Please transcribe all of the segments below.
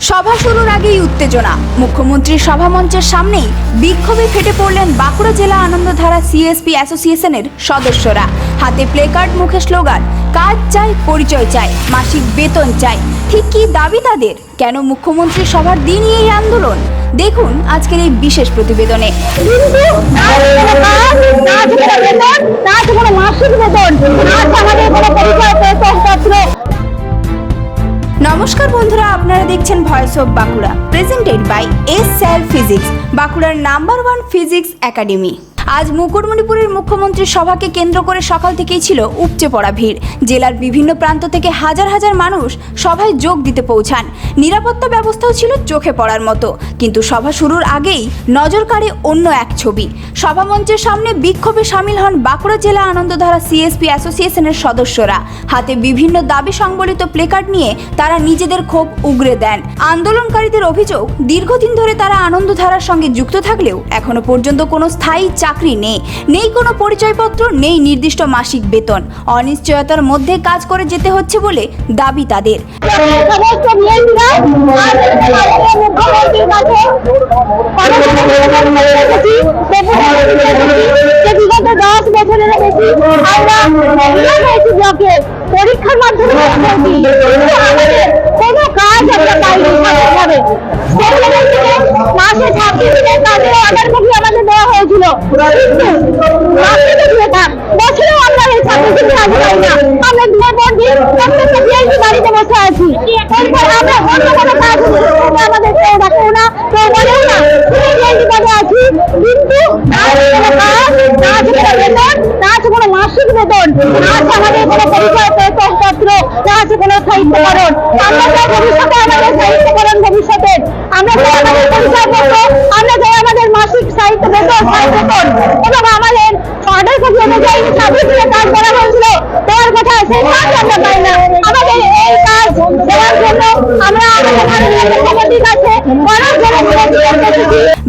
সভা শুরুর আগেই উত্তেজনা। মুখ্যমন্ত্রীর সভামঞ্চের সামনেই বিক্ষোভে ফেটে পড়লেন বাঁকুড়া জেলা আনন্দধারা সিএসপি অ্যাসোসিয়েশনের সদস্যরা। হাতে প্লেকার্ড, মুখে স্লোগান, কাজ চাই, পরিচয় চাই, মাসিক বেতন চাই। ঠিক কি দাবি তাদের? কেন মুখ্যমন্ত্রীর সভার দিনই এই আন্দোলন? দেখুন আজকের এই বিশেষ প্রতিবেদনে। নমস্কার বন্ধুরা, আপনারা দেখছেন voice of Bankura, presented by S L physics, বাঁকুড়ার নাম্বার 1 ফিজিক্স একাডেমি। আজ মুকুটমণিপুরের মুখ্যমন্ত্রীর সভাকে কেন্দ্র করে সকাল থেকেই ছিল উপচে পড়া ভিড়। জেলার বিভিন্ন প্রান্ত থেকে হাজার হাজার মানুষ সভায় যোগ দিতে পৌঁছান। নিরাপত্তা ব্যবস্থাও ছিল চোখে পড়ার মতো। কিন্তু সভা শুরুর আগেই নজর কাড়ে অন্য এক ছবি। সভামঞ্চের সামনে বিক্ষোভে সামিল হন বাঁকুড়া জেলা আনন্দধারা সিএসপি অ্যাসোসিয়েশনের সদস্যরা। হাতে বিভিন্ন দাবি সংবলিত প্লেকার্ড নিয়ে তারা নিজেদের ক্ষোভ উগরে দেন। আন্দোলনকারীদের অভিযোগ, দীর্ঘদিন ধরে তারা আনন্দধারার সঙ্গে যুক্ত থাকলেও এখনো পর্যন্ত কোনো স্থায়ী চাকরি নেই কোনো পরিচয়পত্র, নেই নির্দিষ্ট মাসিক বেতন। অনিশ্চয়তার মধ্যে কাজ করে যেতে হচ্ছে বলে দাবি তাদের। পরীক্ষার মাধ্যমে কোনো কাজ আমরা পাইনি। মাসে 26 দিনের কাজের অর্ডার কপি আমাদের দেওয়া হয়েছিল, বছরেও আমরা এই 26 দিন কাজ পাই না। আমরা দিনের পর দিন প্রত্যেকটা বিআইপি বাড়িতে বসে আছি। এরপর আমরা অন্য কোনো কাজ আমাদের কেউ ডাকেও না, কেউ বলেও না, বিআইপি কাজে আছি। কিন্তু কোনো মাসিক বেতন, আমাদের কোনো পরিচয়পত্র, না আছে কোনো সাহিত্যকরণ। আমরা চাই ভবিষ্যতে আমাদের সাহিত্যকরণ, ভবিষ্যতে আমরা চাই আমাদের পরিচয়পত্র, আমরা চাই আমাদের মাসিক সাহিত্য বেতন এবং আমাদের অর্ডার কপি অনুযায়ী 26 দিনে কাজ করা হয়েছিল দেওয়ার কথা, সেই কাজ আমরা পাই না। আমাদের এই কাজ দেওয়ার জন্য আমরা আমাদের মাননীয় মুখ্যমন্ত্রীর কাছে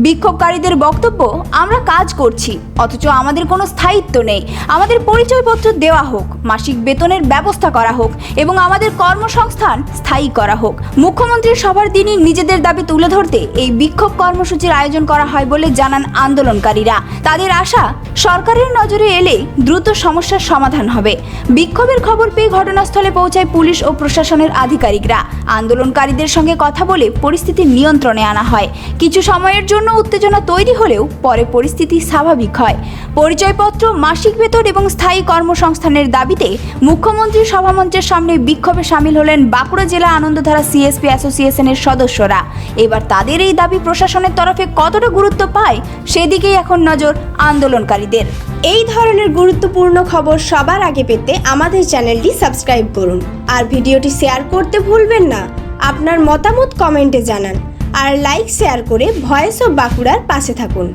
বিক্ষোভকারীদের বক্তব্য, আমরা কাজ করছি অথচ আমাদের কোনো স্থায়িত্ব নেই। আমাদের পরিচয়পত্র দেওয়া হোক, মাসিক বেতনের ব্যবস্থা করা হোক এবং আমাদের কর্মসংস্থান স্থায়ী করা হোক। মুখ্যমন্ত্রীর সভার দিনই নিজেদের দাবি তুলে ধরতে এই বিক্ষোভ কর্মসূচির আয়োজন করা হয় বলে জানান আন্দোলনকারীরা। তাদের আশা, সরকারের নজরে এলে দ্রুত সমস্যার সমাধান হবে। বিক্ষোভের খবর পেয়ে ঘটনাস্থলে পৌঁছায় পুলিশ ও প্রশাসনের আধিকারিকরা। আন্দোলনকারীদের সঙ্গে কথা বলে পরিস্থিতি নিয়ন্ত্রণে আনা হয়। কিছু সময়ের জন্য উত্তেজনা তৈরি হলেও পরে পরিস্থিতি স্বাভাবিক হয়। পরিচয়পত্র, মাসিক বেতন এবং স্থায়ী কর্মসংস্থানের দাবিতে মুখ্যমন্ত্রীর সভামঞ্চের সামনে বিক্ষোভে সামিল হলেন বাঁকুড়া জেলা আনন্দধারা সিএসপি অ্যাসোসিয়েশনের সদস্যরা। এবার তাদের এই দাবি প্রশাসনের তরফে কতটা গুরুত্ব পায় সেদিকেই এখন নজর আন্দোলনকারীদের। এই ধরনের গুরুত্বপূর্ণ খবর সবার আগে পেতে আমাদের চ্যানেলটি সাবস্ক্রাইব করুন আর ভিডিওটি শেয়ার করতে ভুলবেন না। আপনার মতামত কমেন্টে জানান আর লাইক শেয়ার করে ভয়েস অফ বাঁকুড়ার পাশে থাকুন।